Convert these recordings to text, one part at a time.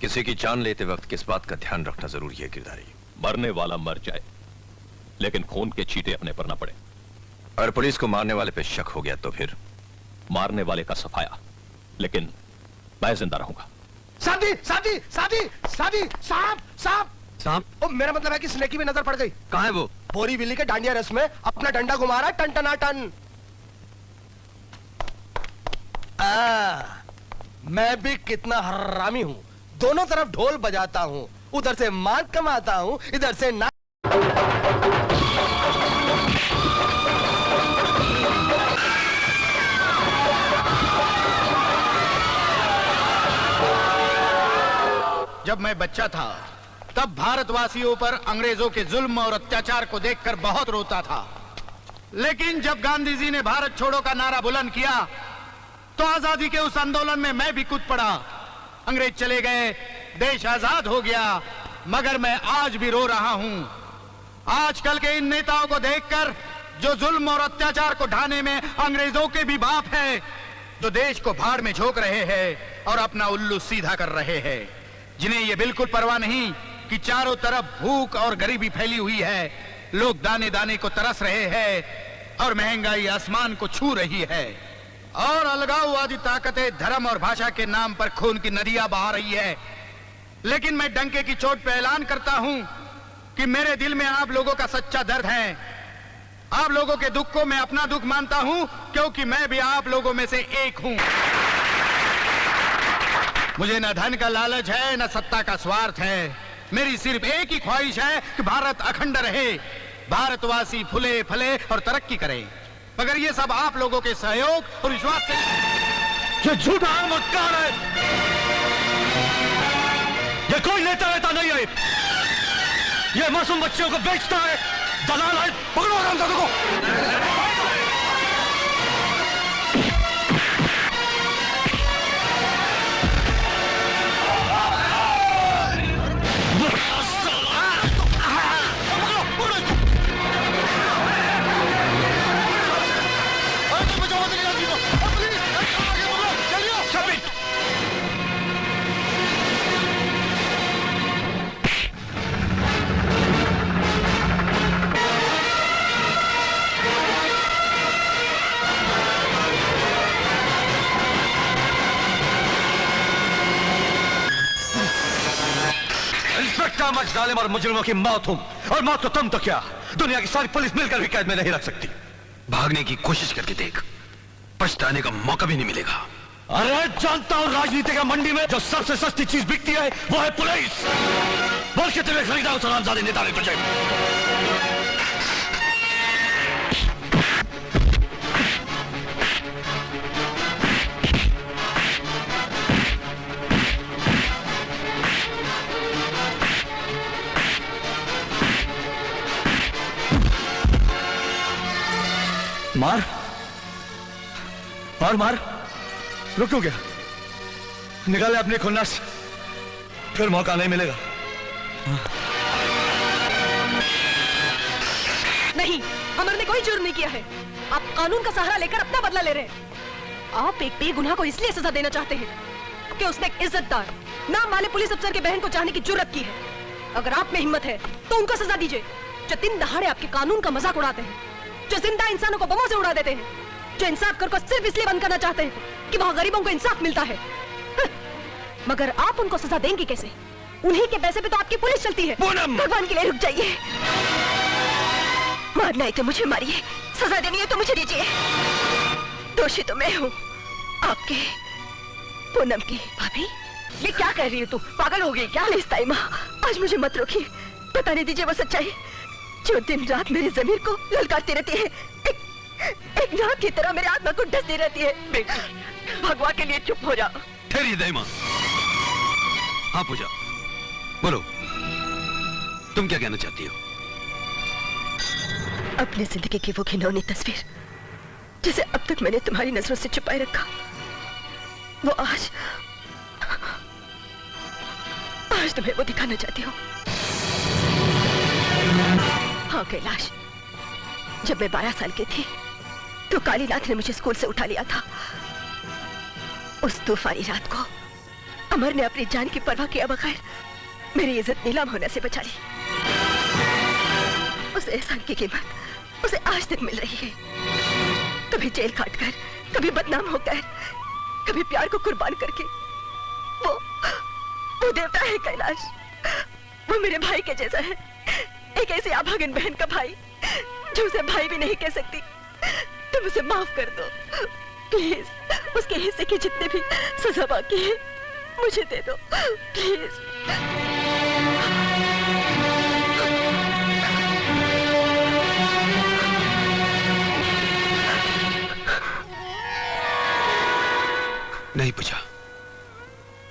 किसी की जान लेते वक्त किस बात का ध्यान रखना जरूरी है गिरधारी? मरने वाला मर जाए, लेकिन खून के छींटे अपने पर ना पड़े। और पुलिस को मारने वाले पे शक हो गया तो फिर? मारने वाले का सफाया, लेकिन मैं जिंदा रहूंगा। सादी सादी सादी सादी सांप सांप सांप? ओ, मेरा मतलब है कि स्नेकी भी नजर पड़ गई। कहाँ है वो? बोरी बिल्ली के डांडिया रस में अपना डंडा घुमा रहा है टन टना टन। मैं भी कितना हरामी हूँ, दोनों तरफ ढोल बजाता हूँ, उधर से मार कमाता हूँ, इधर से ना। जब मैं बच्चा था तब भारतवासियों पर अंग्रेजों के जुल्म और अत्याचार को देखकर बहुत रोता था, लेकिन जब गांधी जी ने भारत छोड़ो का नारा बुलंद किया तो आजादी के उस आंदोलन में मैं भी कूद पड़ा। अंग्रेज चले गए, देश आजाद हो गया, मगर मैं आज भी रो रहा हूं। आजकल के इन नेताओं को देखकर जो जुल्म और अत्याचार को ढाने में अंग्रेजों के भी बाप है, जो देश को भाड़ में झोंक रहे हैं और अपना उल्लू सीधा कर रहे हैं, जिन्हें ये बिल्कुल परवाह नहीं कि चारों तरफ भूख और गरीबी फैली हुई है, लोग दाने दाने को तरस रहे हैं और महंगाई आसमान को छू रही है, और अलगाववादी ताकतें धर्म और भाषा के नाम पर खून की नदियां बहा रही है। लेकिन मैं डंके की चोट पर ऐलान करता हूं कि मेरे दिल में आप लोगों का सच्चा दर्द है। आप लोगों के दुख को मैं अपना दुख मानता हूं, क्योंकि मैं भी आप लोगों में से एक हूं। मुझे न धन का लालच है, न सत्ता का स्वार्थ है। मेरी सिर्फ एक ही ख्वाहिश है कि भारत अखंड रहे, भारतवासी फूले फले और तरक्की करे। मगर ये सब आप लोगों के सहयोग और विश्वास से। ये झूठा मक्कार है, ये कोई नेता वेता नहीं है, ये मासूम बच्चों को बेचता है, दलाल है। पकड़ो हरामजादों को। मच जालिम और मुजरिमों की मौत हूं, और मौत तो तुम तो क्या, दुनिया की सारी पुलिस मिलकर भी कैद में नहीं रख सकती। भागने की कोशिश करके देख, पछताने का मौका भी नहीं मिलेगा। अरे जानता हूं, राजनीति का मंडी में जो सबसे सस्ती चीज बिकती है वो है पुलिस। बोल के तुम्हें खरीदा उस हरामजादे नेता ने तुझे। मार और मार। रुक क्यों गया? निकाले अपने खुन्नस, फिर मौका नहीं मिलेगा। नहीं, अमर ने कोई जुर्म नहीं किया है। आप कानून का सहारा लेकर अपना बदला ले रहे हैं। आप एक बेगुनाह को इसलिए सजा देना चाहते हैं कि उसने एक इज्जतदार नाम वाले पुलिस अफसर के बहन को चाहने की जुर्रत की है। अगर आप में हिम्मत है तो उनको सजा दीजिए, जो दिन दहाड़े आपके कानून का मजाक उड़ाते हैं, जो जिंदा इंसानों को बमों से उड़ा देते हैं, जो इंसाफ कर को सिर्फ इसलिए बंद करना चाहते हैं कि वहां गरीबों को इंसाफ मिलता है। मगर आप उनको सजा देंगे कैसे? उन्हीं के पैसे पे तो आपकी पुलिस चलती है। भगवान के लिए रुक जाइए। मारना है तो मुझे मारिए, सजा देनी है तो मुझे दीजिए। दोषी तो मैं हूँ, आपके पूनम की। भाभी, ये क्या कह रही है तू? पागल हो गई क्या? ताई माँ, आज मुझे मत रोकिए, बताने दीजिए वो सच्चाई जो दिन रात मेरी जमीर को ललकारती रहती है, एक नाग की तरह मेरे आत्मा को डसती रहती है। बेटी, भगवान के लिए चुप हो जा। ठहरिए दाई माँ। हाँ पूजा, बोलो, तुम क्या कहना चाहती हो? अपनी जिंदगी की वो घिनौनी तस्वीर जिसे अब तक मैंने तुम्हारी नजरों से छुपाए रखा, वो आज तुम्हें वो दिखाना चाहती हूँ। हाँ कैलाश, जब मैं 12 साल की थी तो काली नाथ ने मुझे स्कूल से उठा लिया था। उस तूफानी रात को अमर ने अपनी जान की परवाह किए बगैर मेरी इज्जत नीलाम होने से बचा ली। उस एहसान की कीमत उसे आज तक मिल रही है। कभी जेल काटकर, कभी बदनाम होकर, कभी प्यार को कुर्बान करके। वो देवता है कैलाश, वो मेरे भाई के जैसा है। एक ऐसी अभागन बहन का भाई जो उसे भाई भी नहीं कह सकती। तुम उसे माफ कर दो प्लीज। उसके हिस्से की जितने भी सजा बाकी है मुझे दे दो प्लीज। नहीं पूछा,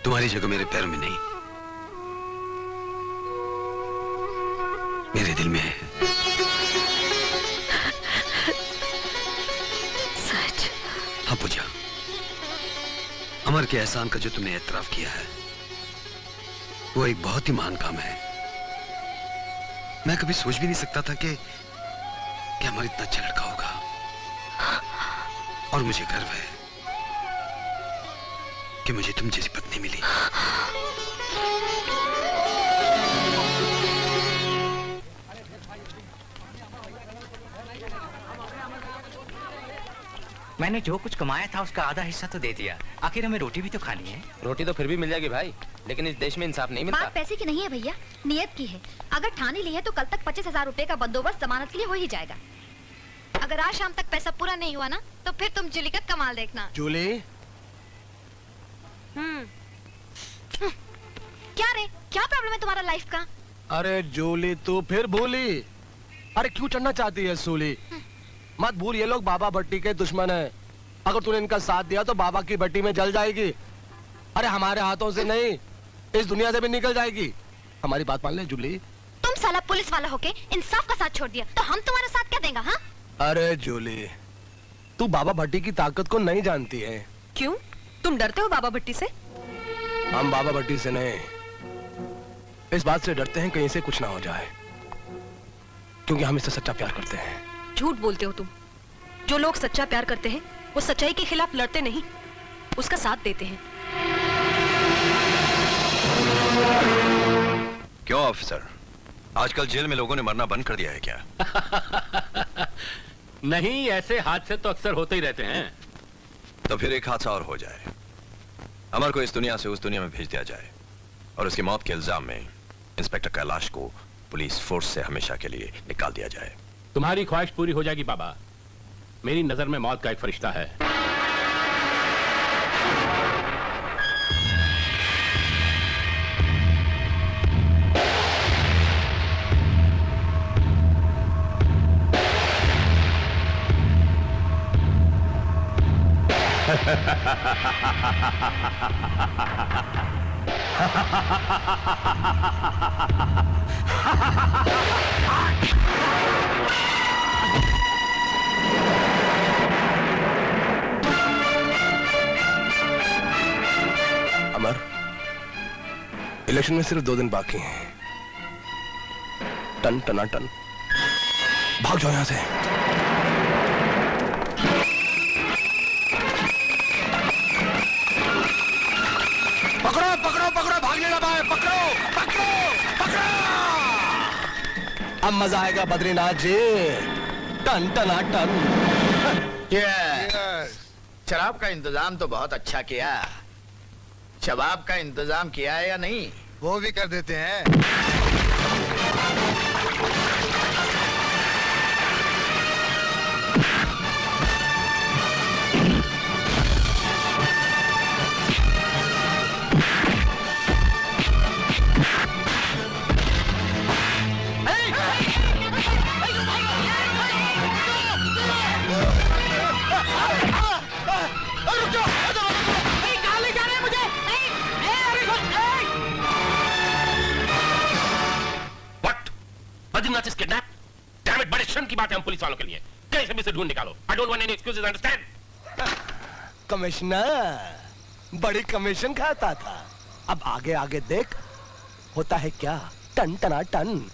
तुम्हारी जगह मेरे पैरों में नहीं, मेरे दिल में है। सच? हाँ पूछा, अमर के एहसान का जो तुमने एतराफ किया है वो एक बहुत ही महान काम है। मैं कभी सोच भी नहीं सकता था कि अमर इतना अच्छा लड़का होगा, और मुझे गर्व है कि मुझे तुम जैसी पत्नी मिली। मैंने जो कुछ कमाया था उसका आधा हिस्सा तो दे दिया, आखिर हमें रोटी भी तो खानी है। रोटी तो फिर भी मिल जाएगी भाई, लेकिन इस देश में इंसाफ नहीं मिलता। बात पैसे की नहीं है भैया, नियत की है। अगर ठानी ली है तो कल तक 25,000 रुपए का बंदोबस्त जमानत के लिए हो ही जाएगा। अगर आज शाम तक पैसा पूरा नहीं हुआ ना तो फिर तुम जूली का कमाल देखना। जूली? क्या रे, क्या प्रॉब्लम है तुम्हारा लाइफ का? अरे जूली तू फिर भूली? अरे क्यों चढ़ना चाहती है सूली? मत भूल ये लोग बाबा भट्टी के दुश्मन हैं। अगर तूने इनका साथ दिया तो बाबा की भट्टी में जल जाएगी। अरे हमारे हाथों से नहीं, इस दुनिया से भी निकल जाएगी। हमारी बात मान ले जूली। तुम साला पुलिस वाला होके इंसाफ का साथ छोड़ दिया तो हम तुम्हारा साथ क्या देंगे? हाँ? अरे जूली, तू बाबा भट्टी की ताकत को नहीं जानती है। क्यों? तुम डरते हो बाबा भट्टी से? हम बाबा भट्टी से नहीं, इस बात से डरते हैं कहीं से कुछ ना हो जाए, क्योंकि हम इससे सच्चा प्यार करते हैं। झूठ बोलते हो तुम। जो लोग सच्चा प्यार करते हैं वो सच्चाई के खिलाफ लड़ते नहीं, उसका साथ देते हैं। क्यों ऑफिसर, आजकल जेल में लोगों ने मरना बंद कर दिया है क्या? नहीं, ऐसे हादसे तो अक्सर होते ही रहते हैं। तो फिर एक हादसा और हो जाए, अमर को इस दुनिया से उस दुनिया में भेज दिया जाए, और उसकी मौत के इल्जाम में इंस्पेक्टर कैलाश को पुलिस फोर्स से हमेशा के लिए निकाल दिया जाए। तुम्हारी ख्वाहिश पूरी हो जाएगी बाबा। मेरी नजर में मौत का एक फरिश्ता है। अमर, इलेक्शन में सिर्फ 2 दिन बाकी हैं। टन टना टन, भाग जाओ यहां से। पकड़ो पकड़ो पकड़ो, भागने लगा है, पकड़ो पकड़ो पकड़ो। अब मजा आएगा बद्रीनाथ जी। टन टना टन। शराब का इंतजाम तो बहुत अच्छा किया। शबाब का इंतजाम किया है या नहीं? वो भी कर देते हैं। Badrinath is kidnap. Damn it, बड़े शर्म की बात है हम पुलिस वालों के लिए। कैसे भी से ढूंढ निकालो। I don't want any excuses, understand? Commissioner बड़ी कमीशन खाता था, अब आगे आगे देख होता है क्या। टन टना टन।